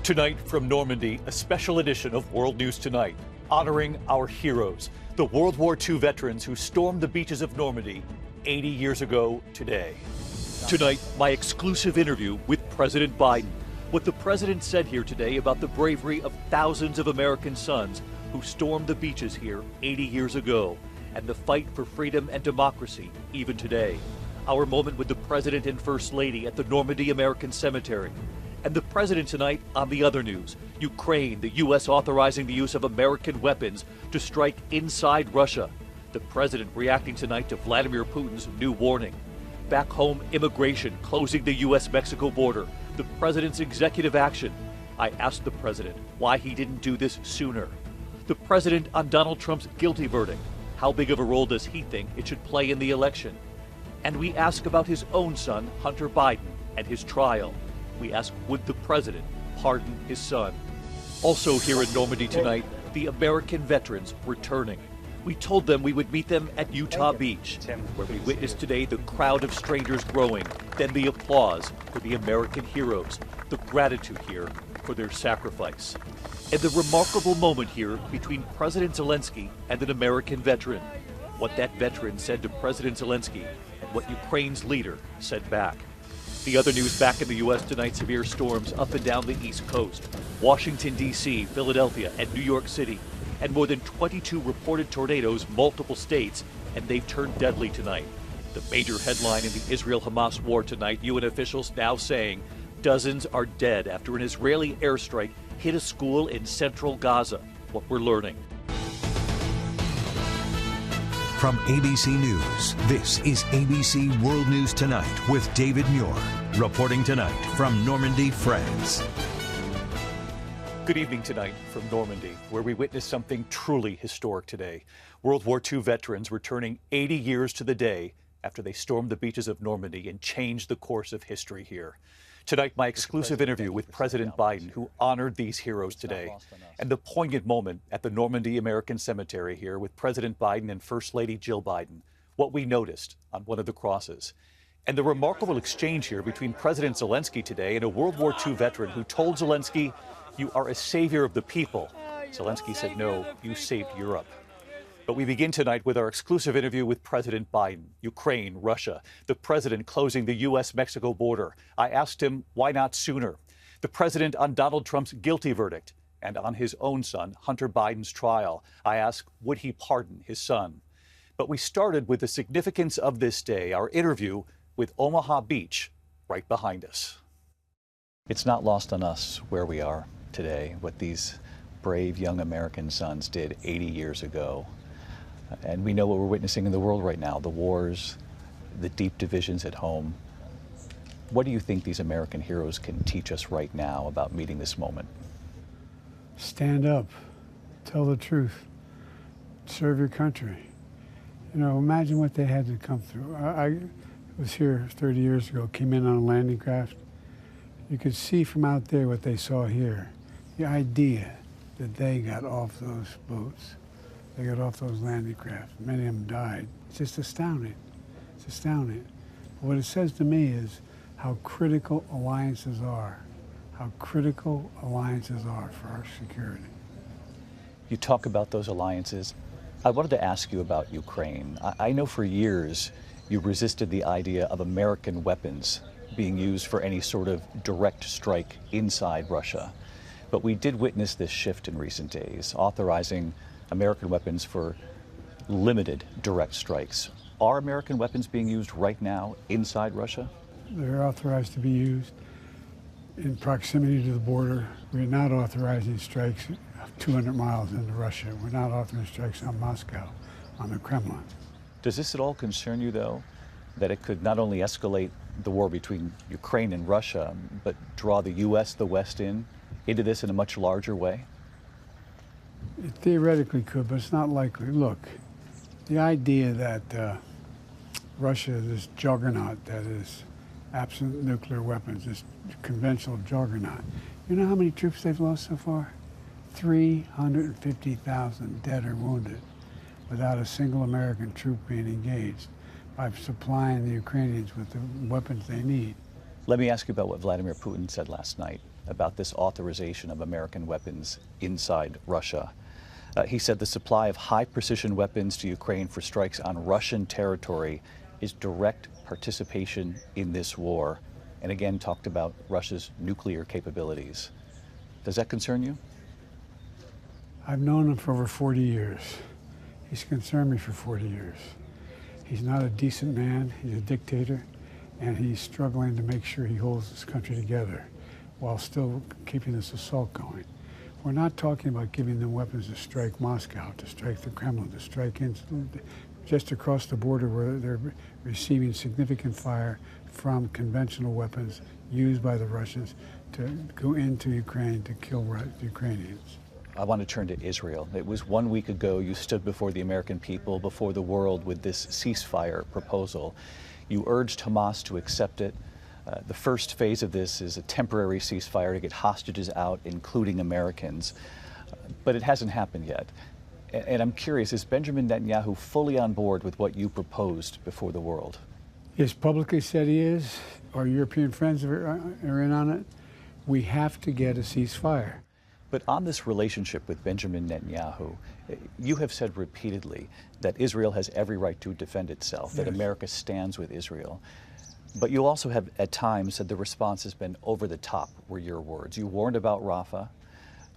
Tonight from Normandy, a special edition of World News Tonight, honoring our heroes, the World War II veterans who stormed the beaches of Normandy 80 years ago today. Tonight, my exclusive interview with President Biden. What the president said here today about the bravery of thousands of American sons who stormed the beaches here 80 years ago, and the fight for freedom and democracy even today. Our moment with the President and First Lady at the Normandy American Cemetery. And the President tonight on the other news. Ukraine, the U.S. authorizing the use of American weapons to strike inside Russia. The President reacting tonight to Vladimir Putin's new warning. Back home, immigration closing the U.S.-Mexico border. The President's executive action. I asked the President why he didn't do this sooner. The President on Donald Trump's guilty verdict. How big of a role does he think it should play in the election? And we ask about his own son, Hunter Biden, and his trial. We ask, would the president pardon his son? Also here in Normandy tonight, the American veterans returning. We told them we would meet them at Utah Beach, where we witnessed today the crowd of strangers growing, then the applause for the American heroes, the gratitude here for their sacrifice. And the remarkable moment here between President Zelensky and an American veteran. What that veteran said to President Zelensky and what Ukraine's leader said back. The other news back in the U.S. tonight, severe storms up and down the East Coast. Washington, D.C., Philadelphia, and New York City. And more than 22 reported tornadoes, multiple states, and they've turned deadly tonight. The major headline in the Israel-Hamas war tonight, UN officials now saying dozens are dead after an Israeli airstrike hit a school in central Gaza. What we're learning. From ABC News, this is ABC World News Tonight with David Muir, reporting tonight from Normandy, France. Good evening tonight from Normandy, where we witnessed something truly historic today. World War II veterans returning 80 years to the day after they stormed the beaches of Normandy and changed the course of history here. Tonight, my exclusive interview with President Biden, who honored these heroes today, and the poignant moment at the Normandy American Cemetery here with President Biden and First Lady Jill Biden, what we noticed on one of the crosses, and the remarkable exchange here between President Zelensky today and a World War II veteran who told Zelensky, "You are a savior of the people." Zelensky said, "No, you saved Europe." But we begin tonight with our exclusive interview with President Biden. Ukraine, Russia, the president closing the U.S.-Mexico border. I asked him, why not sooner? The president on Donald Trump's guilty verdict and on his own son, Hunter Biden's trial. I asked, would he pardon his son? But we started with the significance of this day, our interview with Omaha Beach right behind us. It's not lost on us where we are today, what these brave young American sons did 80 years ago. And we know what we're witnessing in the world right now, the wars, the deep divisions at home. What do you think these American heroes can teach us right now about meeting this moment? Stand up, tell the truth, serve your country. You know, imagine what they had to come through. I was here 30 years ago, came in on a landing craft. You could see from out there what they saw here. The idea that they got off those boats. They got off those landing craft. Many of them died. It's just astounding. It's astounding. But what it says to me is how critical alliances are. How critical alliances are for our security. You talk about those alliances. I wanted to ask you about Ukraine. I know for years you resisted the idea of American weapons being used for any sort of direct strike inside Russia. But we did witness this shift in recent days, authorizing American weapons for limited direct strikes. Are American weapons being used right now inside Russia? They're authorized to be used in proximity to the border. We're not authorizing strikes 200 miles into Russia. We're not authorizing strikes on Moscow, on the Kremlin. Does this at all concern you, though, that it could not only escalate the war between Ukraine and Russia, but draw the U.S., the West into this in a much larger way? It theoretically could, but it's not likely. Look, the idea that Russia, this juggernaut that is absent nuclear weapons, this conventional juggernaut, you know how many troops they've lost so far? 350,000 dead or wounded without a single American troop being engaged by supplying the Ukrainians with the weapons they need. Let me ask you about what Vladimir Putin said last night. about this authorization of American weapons inside Russia. He said the supply of high-precision weapons to Ukraine for strikes on Russian territory is direct participation in this war, and again talked about Russia's nuclear capabilities. Does that concern you? I've known him for over 40 years. He's concerned me for 40 years. He's not a decent man, he's a dictator, and he's struggling to make sure he holds this country together while still keeping this assault going. We're not talking about giving them weapons to strike Moscow, to strike the Kremlin, to strike just across the border where they're receiving significant fire from conventional weapons used by the Russians to go into Ukraine to kill Ukrainians. I want to turn to Israel. It was 1 week ago you stood before the American people, before the world, with this ceasefire proposal. You urged Hamas to accept it. The first phase of this is a temporary ceasefire to get hostages out, including Americans. But it hasn't happened yet. And I'm curious, is Benjamin Netanyahu fully on board with what you proposed before the world? He's publicly said he is. Our European friends are in on it. We have to get a ceasefire. But on this relationship with Benjamin Netanyahu, you have said repeatedly that Israel has every right to defend itself, that America stands with Israel. But you also have at times said the response has been over the top, were your words. You warned about Rafah.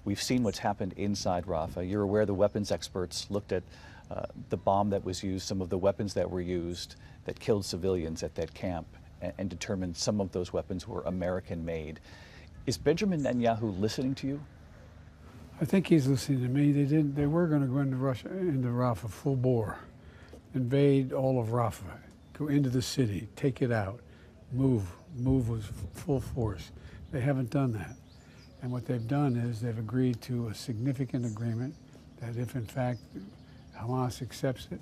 We've seen what's happened inside Rafah. You're aware the weapons experts looked at the bomb that was used, some of the weapons that were used that killed civilians at that camp, and determined some of those weapons were American made. Is Benjamin Netanyahu listening to you? I think he's listening to me. They were going to go into Rafah full bore, invade all of Rafah, go into the city, take it out, move with full force. They haven't done that. And what they've done is they've agreed to a significant agreement that if in fact Hamas accepts it,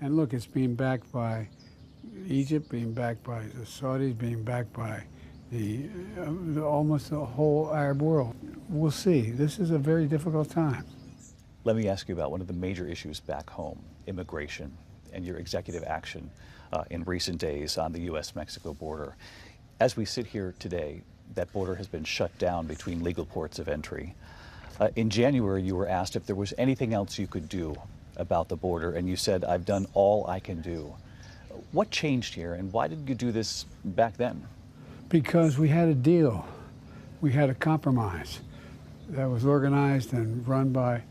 and look, it's being backed by Egypt, being backed by the Saudis, being backed by almost the whole Arab world. We'll see. This is a very difficult time. Let me ask you about one of the major issues back home, immigration, and your executive action in recent days on the U.S.-Mexico border. As we sit here today, that border has been shut down between legal ports of entry. In January, you were asked if there was anything else you could do about the border, and you said, "I've done all I can do." What changed here, and why did you do this back then? Because we had a deal. We had a compromise that was organized and run by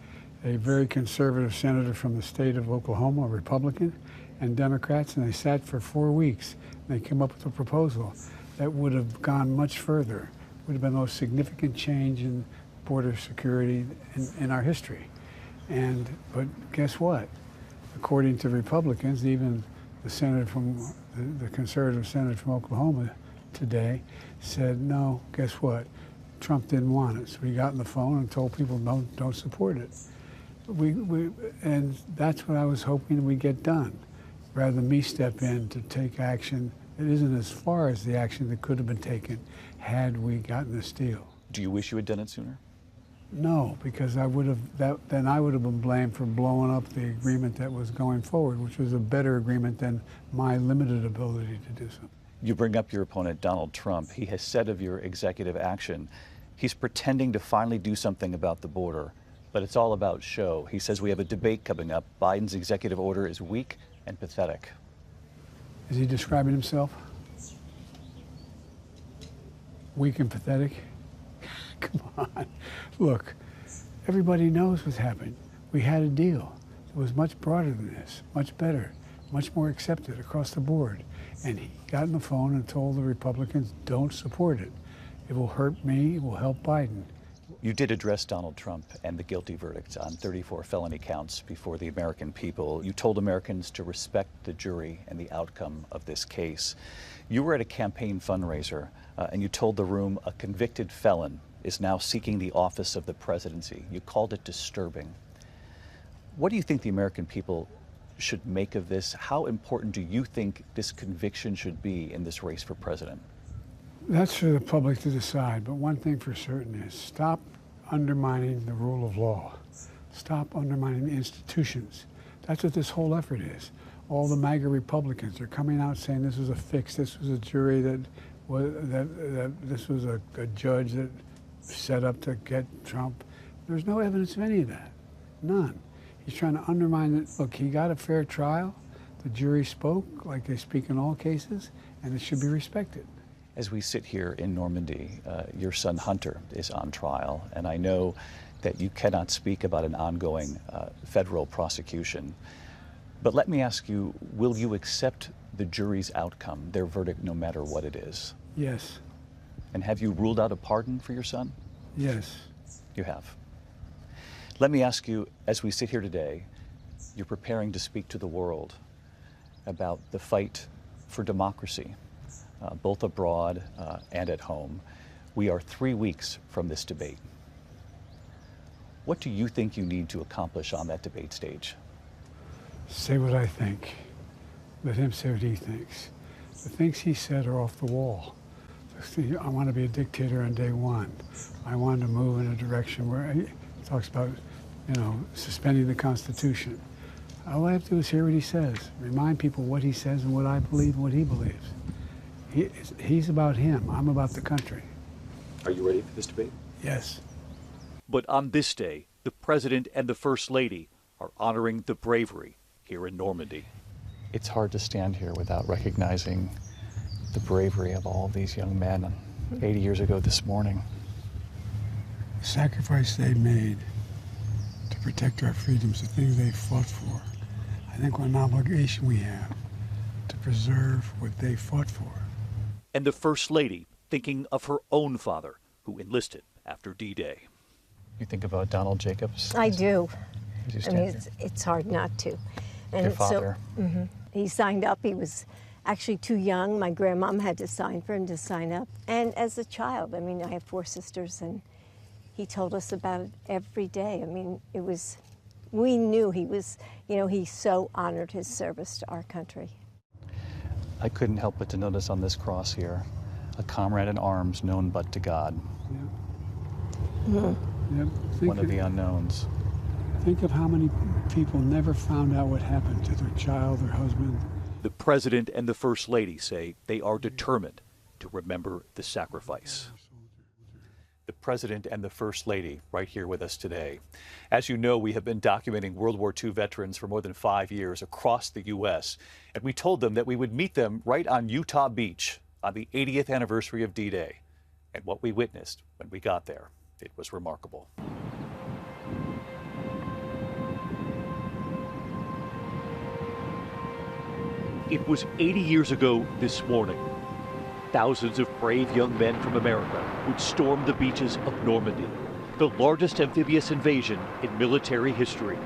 a very conservative senator from the state of Oklahoma, a Republican, and Democrats, and they sat for 4 weeks. They came up with a proposal that would have gone much further, would have been the most significant change in border security in our history. But guess what? According to Republicans, even the senator from the conservative senator from Oklahoma today said, no, guess what? Trump didn't want it. So he got on the phone and told people don't support it. And that's what I was hoping we'd get done, rather than me step in to take action that isn't as far as the action that could have been taken had we gotten this deal. Do you wish you had done it sooner? No, because then I would have been blamed for blowing up the agreement that was going forward, which was a better agreement than my limited ability to do so. You bring up your opponent, Donald Trump. He has said of your executive action, he's pretending to finally do something about the border, but it's all about show. He says we have a debate coming up. Biden's executive order is weak and pathetic. Is he describing himself? Weak and pathetic? Come on. Look, everybody knows what's happened. We had a deal. It was much broader than this, much better, much more accepted across the board. And he got on the phone and told the Republicans, don't support it. It will hurt me, it will help Biden. You did address Donald Trump and the guilty verdict on 34 felony counts before the American people. You told Americans to respect the jury and the outcome of this case. You were at a campaign fundraiser and you told the room a convicted felon is now seeking the office of the presidency. You called it disturbing. What do you think the American people should make of this? How important do you think this conviction should be in this race for president? That's for the public to decide, but one thing for certain is stop undermining the rule of law. Stop undermining the institutions. That's what this whole effort is. All the MAGA Republicans are coming out saying this was a fix, this was a jury that this was a judge that set up to get Trump. There's no evidence of any of that. None. He's trying to undermine it. Look, he got a fair trial. The jury spoke like they speak in all cases, and it should be respected. As we sit here in Normandy, your son Hunter is on trial, and I know that you cannot speak about an ongoing federal prosecution. But let me ask you, will you accept the jury's outcome, their verdict, no matter what it is? Yes. And have you ruled out a pardon for your son? Yes. You have. Let me ask you, as we sit here today, you're preparing to speak to the world about the fight for democracy, both abroad and at home. We are 3 weeks from this debate. What do you think you need to accomplish on that debate stage? Say what I think. Let him say what he thinks. The things he said are off the wall. I want to be a dictator on day one. I want to move in a direction where he talks about, suspending the Constitution. All I have to do is hear what he says, remind people what he says and what I believe and what he believes. He's about him. I'm about the country. Are you ready for this debate? Yes. But on this day, the President and the First Lady are honoring the bravery here in Normandy. It's hard to stand here without recognizing the bravery of all of these young men 80 years ago this morning. The sacrifice they made to protect our freedoms, the things they fought for. I think what an obligation we have to preserve what they fought for. And the First Lady thinking of her own father, who enlisted after D-Day. You think about Donald Jacobs? I do. I mean, it's hard not to. And your father. So, he signed up. He was actually too young. My grandmom had to sign for him to sign up. And as a child, I mean, I have 4 sisters, and he told us about it every day. I mean, we knew he was, he so honored his service to our country. I couldn't help but to notice on this cross here, a comrade in arms known but to God. Yeah. Yep. One of the unknowns. Think of how many people never found out what happened to their child or husband. The President and the First Lady say they are determined to remember the sacrifice. The President and the First Lady right here with us today. As you know, we have been documenting World War II veterans for more than 5 years across the U.S., and we told them that we would meet them right on Utah Beach on the 80th anniversary of D-Day. And what we witnessed when we got there, it was remarkable. It was 80 years ago this morning. Thousands of brave young men from America would storm the beaches of Normandy, the largest amphibious invasion in military history.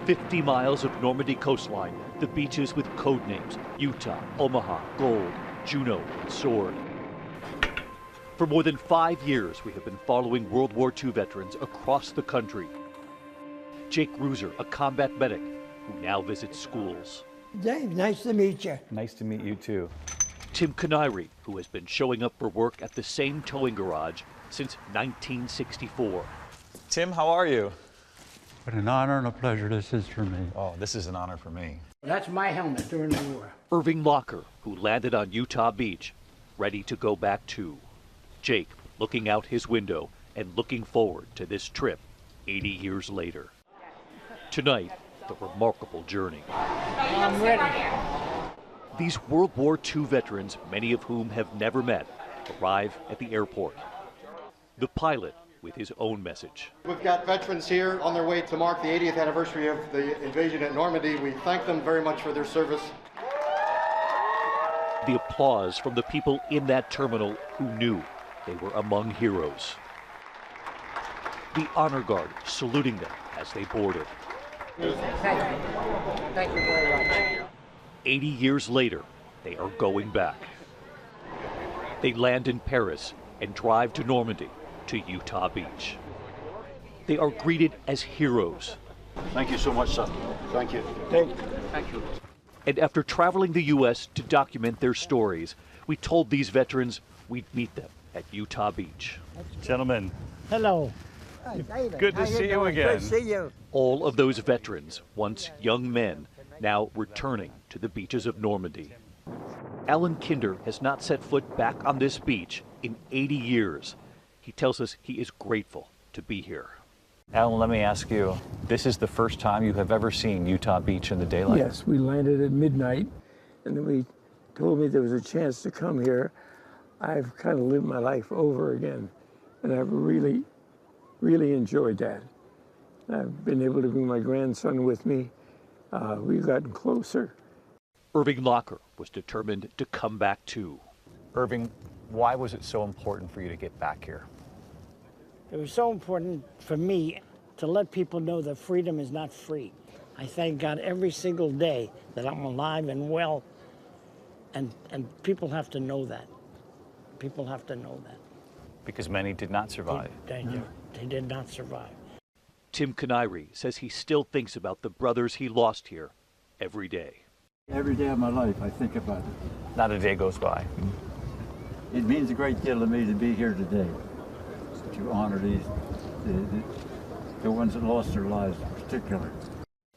50 miles of Normandy coastline, the beaches with code names Utah, Omaha, Gold, Juno, and Sword. For more than 5 years, we have been following World War II veterans across the country. Jake Ruser, a combat medic, who now visits schools. Dave, nice to meet you. Nice to meet you too. Tim Canary, who has been showing up for work at the same towing garage since 1964. Tim, how are you? What an honor and a pleasure this is for me. Oh, this is an honor for me. That's my helmet during the war. Irving Locker, who landed on Utah Beach, ready to go back too. Jake, looking out his window and looking forward to this trip 80 years later. Tonight, the remarkable journey. I'm ready. These World War II veterans, many of whom have never met, arrive at the airport. The pilot with his own message. We've got veterans here on their way to mark the 80th anniversary of the invasion at Normandy. We thank them very much for their service. The applause from the people in that terminal who knew they were among heroes. The honor guard saluting them as they boarded. Thank you. Thank you very much. 80 years later, they are going back. They land in Paris and drive to Normandy, to Utah Beach. They are greeted as heroes. Thank you so much, sir. Thank you. Thank you. And after traveling the U.S. to document their stories, we told these veterans we'd meet them at Utah Beach. Gentlemen, Hello. good to see you again. Good to see you. All of those veterans, once young men, now returning to the beaches of Normandy. Alan Kinder has not set foot back on this beach in 80 years. He tells us he is grateful to be here. Alan, let me ask you, this is the first time you have ever seen Utah Beach in the daylight? Yes, we landed at midnight, and then we told me there was a chance to come here. I've kind of lived my life over again, and I've really, really enjoyed that. I've been able to bring my grandson with me. We've gotten closer. Irving Locker was determined to come back too. Irving, why was it so important for you to get back here? It was so important for me to let people know that freedom is not free. I thank God every single day that I'm alive and well, and people have to know that. People have to know that. Because many did not survive. They did not survive. Tim Canary says he still thinks about the brothers he lost here every day. Every day of my life, I think about it. Not a day goes by. It means a great deal to me to be here today, to honor the ones that lost their lives in particular.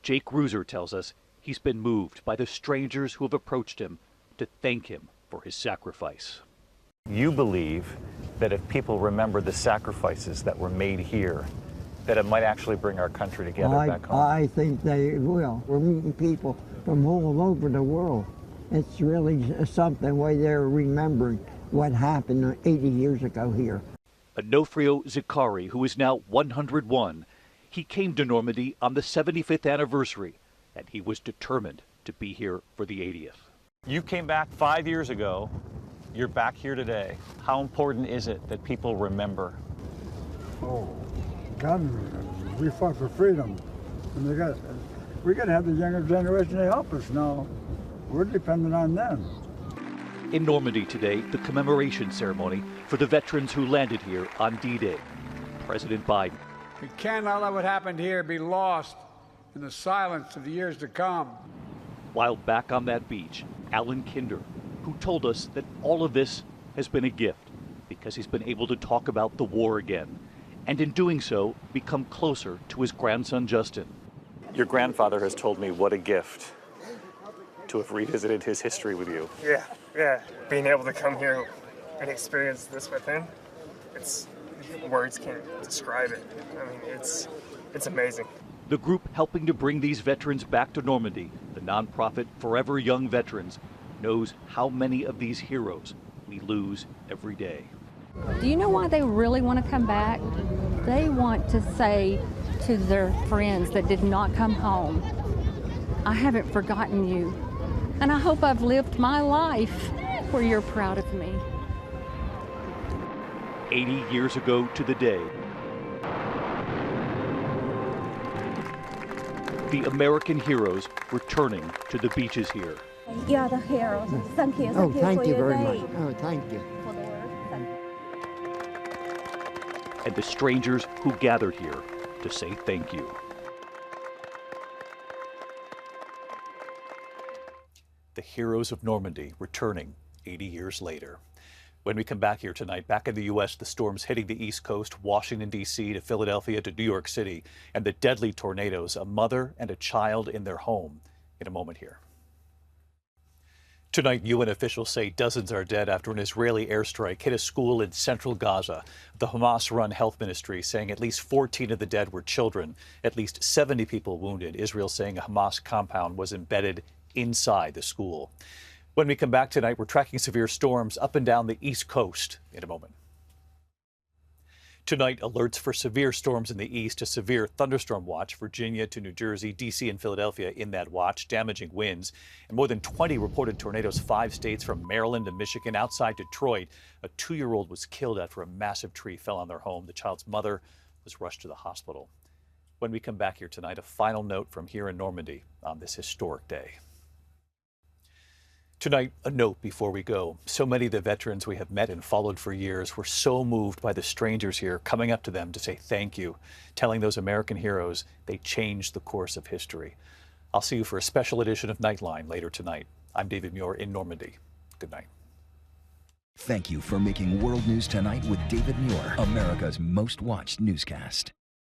Jake Ruser tells us he's been moved by the strangers who have approached him to thank him for his sacrifice. You believe that if people remember the sacrifices that were made here, that it might actually bring our country together back home? I think they will. We're meeting people from all over the world. It's really something where they're remembering what happened 80 years ago here. Onofrio Zicari, who is now 101, he came to Normandy on the 75th anniversary, and he was determined to be here for the 80th. You came back 5 years ago. You're back here today. How important is it that people remember? Oh, God, we fought for freedom. And we got to have the younger generation to help us now. We're dependent on them. In Normandy today, the commemoration ceremony for the veterans who landed here on D-Day. President Biden. We cannot let what happened here be lost in the silence of the years to come. While back on that beach, Alan Kinder, who told us that all of this has been a gift because he's been able to talk about the war again, and in doing so, become closer to his grandson, Justin. Your grandfather has told me what a gift to have revisited his history with you. Yeah. Being able to come here and experience this with him, words can't describe it. I mean, it's amazing. The group helping to bring these veterans back to Normandy, the nonprofit Forever Young Veterans, knows how many of these heroes we lose every day. Do you know why they really want to come back? They want to say to their friends that did not come home, I haven't forgotten you, and I hope I've lived my life where you're proud of me. 80 years ago to the day, the American heroes returning to the beaches here. You are the heroes. Thank you. Thank you very day. much. Oh, thank you. For the world. Thank you. And the strangers who gathered here to say thank you. The heroes of Normandy returning 80 years later. When we come back here tonight, back in the U.S., the storms hitting the East Coast, Washington, D.C., to Philadelphia, to New York City, and the deadly tornadoes, a mother and a child in their home. In a moment here. Tonight, UN officials say dozens are dead after an Israeli airstrike hit a school in central Gaza. The Hamas-run health ministry saying at least 14 of the dead were children, at least 70 people wounded. Israel saying a Hamas compound was embedded inside the school. When we come back tonight, we're tracking severe storms up and down the East Coast in a moment. Tonight, alerts for severe storms in the east, a severe thunderstorm watch, Virginia to New Jersey, D.C. and Philadelphia in that watch, damaging winds, and more than 20 reported tornadoes, 5 states from Maryland to Michigan. Outside Detroit, a 2-year-old was killed after a massive tree fell on their home. The child's mother was rushed to the hospital. When we come back here tonight, a final note from here in Normandy on this historic day. Tonight, a note before we go. So many of the veterans we have met and followed for years were so moved by the strangers here coming up to them to say thank you, telling those American heroes they changed the course of history. I'll see you for a special edition of Nightline later tonight. I'm David Muir in Normandy. Good night. Thank you for making World News Tonight with David Muir, America's most watched newscast.